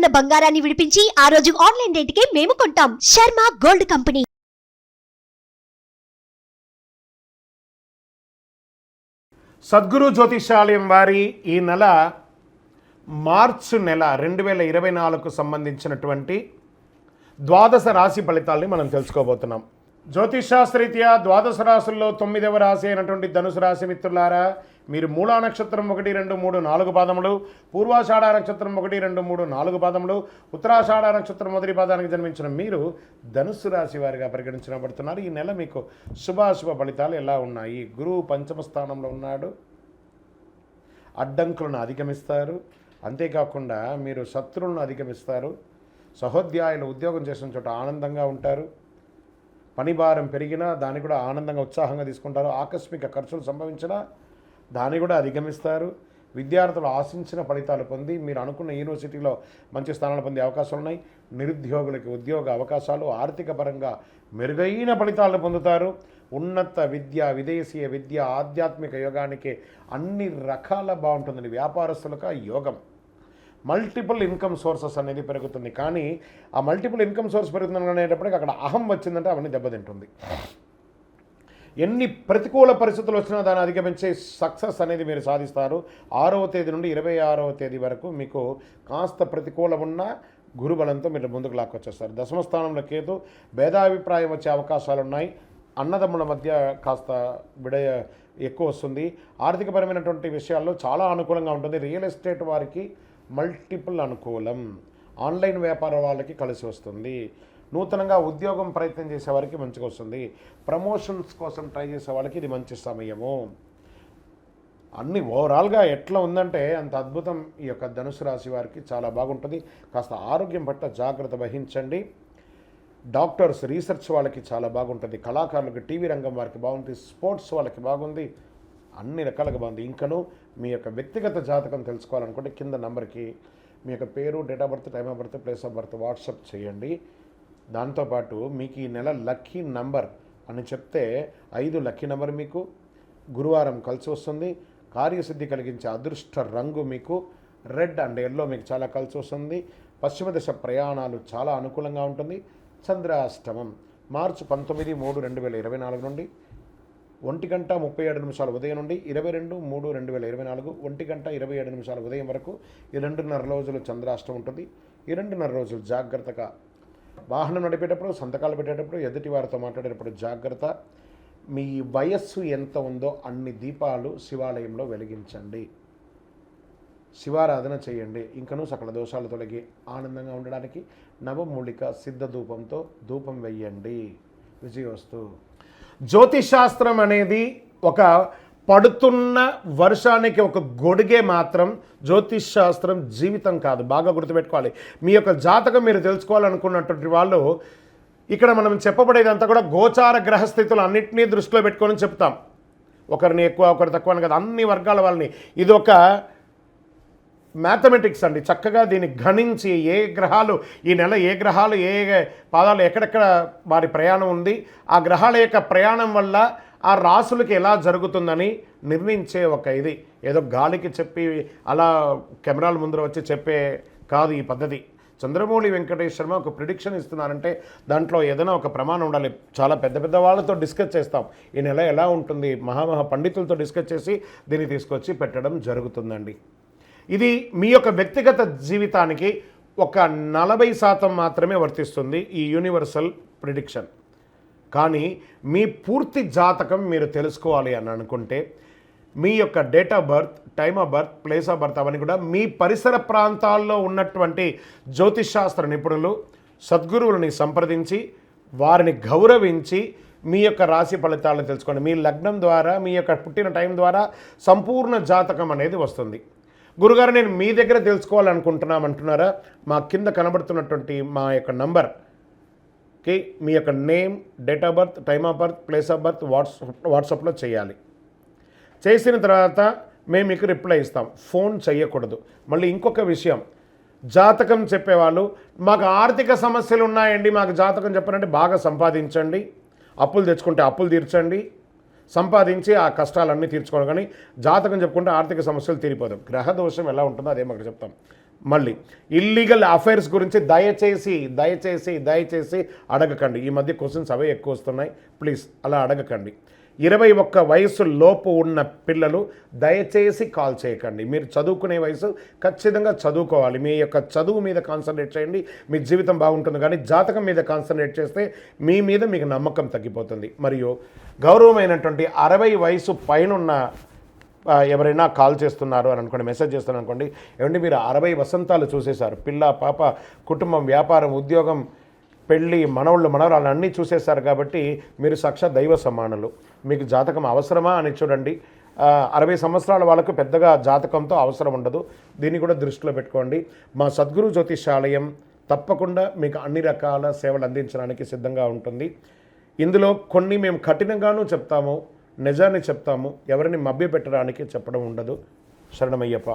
ఉన్న బంగారాన్ని విడిపించి ఆ రోజు ఆన్లైన్ రేటుకే మేము కొంటాం. Sharma gold company. సద్గురు జ్యోతిషాలయం వారి ఈ నెల మార్చి నెల 2024కు సంబంధించినటువంటి ద్వాదశ రాశి ఫలితాలని మనం తెలుసుకోబోతున్నాం. జ్యోతిషాస్త్రరీత్యా ద్వాదశ రాశుల్లో 9వ రాశి అయినటువంటి ధనుసు రాశి మిత్రులారా, మీరు మూలా నక్షత్రం 1, 2, 3, 4 పాదములు, పూర్వాషాఢ నక్షత్రం 1, 2, 3, 4 పాదములు, ఉత్తరాషాఢ నక్షత్రం మొదటి పాదానికి జన్మించిన మీరు ధనుసు రాశి వారిగా పరిగణించబడుతున్నారు. ఈ నెల మీకు శుభాశుభ ఫలితాలు ఎలా ఉన్నాయి? గురువు పంచమ స్థానంలో ఉన్నాడు, అడ్డంకులను అధిగమిస్తారు. అంతేకాకుండా మీరు శత్రువులను అధిగమిస్తారు. సహోద్యాయులు ఉద్యోగం చేసిన చోట ఆనందంగా ఉంటారు. పని భారం పెరిగినా దాన్ని కూడా ఆనందంగా ఉత్సాహంగా తీసుకుంటారు. ఆకస్మిక ఖర్చులు సంభవించినా దాన్ని కూడా అధిగమిస్తారు. విద్యార్థులు ఆశించిన ఫలితాలు పొంది మీరు అనుకున్న యూనివర్సిటీలో మంచి స్థానాలు పొందే అవకాశాలు ఉన్నాయి. నిరుద్యోగులకి ఉద్యోగ అవకాశాలు, ఆర్థిక పరంగా మెరుగైన ఫలితాలను పొందుతారు. ఉన్నత విద్య, విదేశీయ విద్య, ఆధ్యాత్మిక యోగానికి అన్ని రకాల బాగుంటుందండి. వ్యాపారస్తులకు యోగం, మల్టిపుల్ ఇన్కమ్ సోర్సెస్ అనేది పెరుగుతుంది. కానీ ఆ మల్టిపుల్ ఇన్కమ్ సోర్స్ పెరుగుతుంది అనేటప్పటికి అక్కడ అహం వచ్చిందంటే అవన్నీ దెబ్బతింటుంది. ఎన్ని ప్రతికూల పరిస్థితులు వచ్చినా దాన్ని అధిగమించే సక్సెస్ అనేది మీరు సాధిస్తారు. 6వ తేదీ నుండి 26వ తేదీ వరకు మీకు కాస్త ప్రతికూలం ఉన్న గురుబలంతో మీరు ముందుకు లాక్కొచ్చేస్తారు. దశమ స్థానంలో కేతు, భేదాభిప్రాయం వచ్చే అవకాశాలు ఉన్నాయి. అన్నదమ్ముల మధ్య కాస్త ఎక్కువ వస్తుంది. ఆర్థికపరమైనటువంటి విషయాల్లో చాలా అనుకూలంగా ఉంటుంది. రియల్ ఎస్టేట్ వారికి మల్టిపుల్ అనుకూలం. ఆన్లైన్ వ్యాపారం వాళ్ళకి కలిసి వస్తుంది. నూతనంగా ఉద్యోగం ప్రయత్నం చేసే వారికి మంచిగా వస్తుంది. ప్రమోషన్స్ కోసం ట్రై చేసే వాళ్ళకి ఇది మంచి సమయము. అన్ని ఓవరాల్గా ఎట్లా ఉందంటే అంత అద్భుతం. ఈ యొక్క ధనుసు రాశి వారికి చాలా బాగుంటుంది. కాస్త ఆరోగ్యం పట్ల జాగ్రత్త వహించండి. డాక్టర్స్, రీసెర్చ్ వాళ్ళకి చాలా బాగుంటుంది. కళాకారులకు, టీవీ రంగం వారికి బాగుంటుంది. స్పోర్ట్స్ వాళ్ళకి బాగుంది. అన్ని రకాలుగా బాగుంది. ఇంకను మీ యొక్క వ్యక్తిగత జాతకం తెలుసుకోవాలనుకుంటే కింద నంబర్కి మీ యొక్క పేరు, date of birth, time of birth, place of birth WhatsApp చేయండి. దాంతోపాటు మీకు ఈ నెల లక్కీ నంబర్ అని చెప్తే 5 లక్కీ నెంబర్ మీకు గురువారం కలిసి వస్తుంది. కార్యసిద్ధి కలిగించే అదృష్ట రంగు మీకు రెడ్ అండ్ ఎల్లో మీకు చాలా కలిసి వస్తుంది. పశ్చిమ దిశ ప్రయాణాలు చాలా అనుకూలంగా ఉంటుంది. చంద్రాష్టమం మార్చి 19, 3, 2024 నుండి 1:37 ఉదయం నుండి 22, 3, 2024 1:27 ఉదయం వరకు ఈ 2.5 రోజులు చంద్రాష్టమం ఉంటుంది. ఈ 2.5 రోజులు జాగ్రత్తగా వాహనం నడిపేటప్పుడు, సంతకాలు పెట్టేటప్పుడు, ఎదుటి వారితో మాట్లాడేటప్పుడు జాగ్రత్త. మీ వయస్సు ఎంత ఉందో అన్ని దీపాలు శివాలయంలో వెలిగించండి. శివారాధన చేయండి. ఇంకనూ సకల దోషాలు తొలగి ఆనందంగా ఉండడానికి నవమూలిక సిద్ధ ధూపంతో ధూపం వెయ్యండి. విజయోస్తు. జ్యోతిషాస్త్రం అనేది ఒక పడుతున్న వర్షానికి ఒక గొడుగే మాత్రం. జ్యోతిషాస్త్రం జీవితం కాదు. బాగా గుర్తుపెట్టుకోవాలి. మీ యొక్క జాతకం మీరు తెలుసుకోవాలనుకున్నటువంటి వాళ్ళు ఇక్కడ మనం చెప్పబడేదంతా కూడా గోచార గ్రహస్థితులు అన్నింటినీ దృష్టిలో పెట్టుకొని చెప్తాం. ఒకరిని ఎక్కువ, ఒకరు తక్కువ అని కదా, అన్ని వర్గాల వాళ్ళని. ఇది ఒక మ్యాథమెటిక్స్ అండి. చక్కగా దీన్ని గణించి ఏ గ్రహాలు ఈ నెల, ఏ గ్రహాలు ఏ పాదాలు ఎక్కడెక్కడ వారి ప్రయాణం ఉంది, ఆ గ్రహాల యొక్క ప్రయాణం వల్ల ఆ రాసులకి ఎలా జరుగుతుందని నిర్ణయించే ఒక ఇది. ఏదో గాలికి చెప్పి అలా కెమెరాల ముందర వచ్చి చెప్పే కాదు ఈ పద్ధతి. చంద్రమౌళి వెంకటేష్ శర్మ ఒక ప్రిడిక్షన్ ఇస్తున్నారంటే దాంట్లో ఏదైనా ఒక ప్రమాణం ఉండాలి. చాలా పెద్ద పెద్ద వాళ్ళతో డిస్కస్ చేస్తాం. ఈ నెల ఎలా ఉంటుంది, మహామహా పండితులతో డిస్కస్ చేసి దీన్ని తీసుకొచ్చి పెట్టడం జరుగుతుందండి. ఇది మీ యొక్క వ్యక్తిగత జీవితానికి ఒక 40% మాత్రమే వర్తిస్తుంది ఈ యూనివర్సల్ ప్రిడిక్షన్. కానీ మీ పూర్తి జాతకం మీరు తెలుసుకోవాలి అని అనుకుంటే మీ యొక్క date of birth, time of birth, place of birth అవన్నీ కూడా మీ పరిసర ప్రాంతాల్లో ఉన్నటువంటి జ్యోతిషాస్త్ర నిపుణులు, సద్గురువులని సంప్రదించి వారిని గౌరవించి మీ యొక్క రాశి ఫలితాలను తెలుసుకోండి. మీ లగ్నం ద్వారా, మీ యొక్క పుట్టిన టైం ద్వారా సంపూర్ణ జాతకం అనేది వస్తుంది. గురుగారు నేను మీ దగ్గర తెలుసుకోవాలనుకుంటున్నామంటున్నారా? మా కింద కనబడుతున్నటువంటి మా యొక్క నంబర్కి మీ యొక్క name, date of birth, time of birth, place of birth వాట్సాప్లో చేయాలి. చేసిన తర్వాత మేము మీకు రిప్లై ఇస్తాం. ఫోన్ చేయకూడదు. మళ్ళీ ఇంకొక విషయం, జాతకం చెప్పేవాళ్ళు మాకు ఆర్థిక సమస్యలు ఉన్నాయండి, మాకు జాతకం చెప్పారంటే బాగా సంపాదించండి, అప్పులు తెచ్చుకుంటే అప్పులు తీర్చండి, సంపాదించి ఆ కష్టాలన్నీ తీర్చుకోవాలి. కానీ జాతకం చెప్పుకుంటే ఆర్థిక సమస్యలు తీరిపోదు. గ్రహ దోషం ఎలా ఉంటుందో అదే మాకు చెప్తాం. మళ్ళీ ఇల్లీగల్ అఫైర్స్ గురించి దయచేసి దయచేసి దయచేసి అడగకండి. ఈ మధ్య క్వశ్చన్స్ అవే ఎక్కువ వస్తున్నాయి. ప్లీజ్ అలా అడగకండి. 21 వయసు లోపు ఉన్న పిల్లలు దయచేసి కాల్ చేయకండి. మీరు చదువుకునే వయసు ఖచ్చితంగా చదువుకోవాలి. మీ యొక్క చదువు మీద కాన్సన్ట్రేట్ చేయండి, మీ జీవితం బాగుంటుంది. కానీ జాతకం మీద కాన్సన్ట్రేట్ చేస్తే మీ మీద మీకు నమ్మకం తగ్గిపోతుంది. మరియు గౌరవమైనటువంటి 60 వయసు పైనున్న ఎవరైనా కాల్ చేస్తున్నారు అని అనుకోండి, మెసేజ్ చేస్తున్నారు అనుకోండి, ఏమంటే మీరు 60 వసంతాలు చూసేశారు, పిల్ల పాప కుటుంబం వ్యాపారం ఉద్యోగం పెళ్ళి మనవళ్ళు మనవరాళ్ళు అన్నీ చూసేశారు. కాబట్టి మీరు సాక్షాత్ దైవ సమానులు. మీకు జాతకం అవసరమా అని చూడండి. 60 సంవత్సరాల వాళ్ళకు పెద్దగా జాతకంతో అవసరం ఉండదు. దీన్ని కూడా దృష్టిలో పెట్టుకోండి. మా సద్గురు జ్యోతిషాలయం తప్పకుండా మీకు అన్ని రకాల సేవలు అందించడానికి సిద్ధంగా ఉంటుంది. ఇందులో కొన్ని మేము కఠినంగానూ చెప్తాము, నిజాన్ని చెప్తాము, ఎవరిని మభ్యపెట్టడానికి చెప్పడం ఉండదు. శరణమయ్యప్ప.